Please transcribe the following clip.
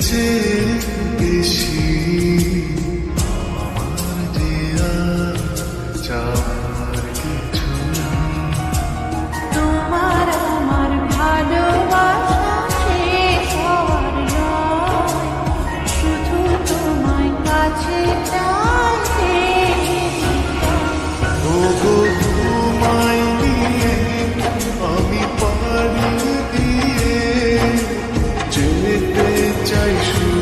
চেয়ে বেশি আমার দেয়া চাওয়ার কিছু তোমার আমার ভালোবাসা শেষ হওয়ার নয়, শুধু তোমায় কাছে চাইতে। ওগো তোমায় নিয়ে আমি পাড়ি দিয়ে যেতে চাই শুধু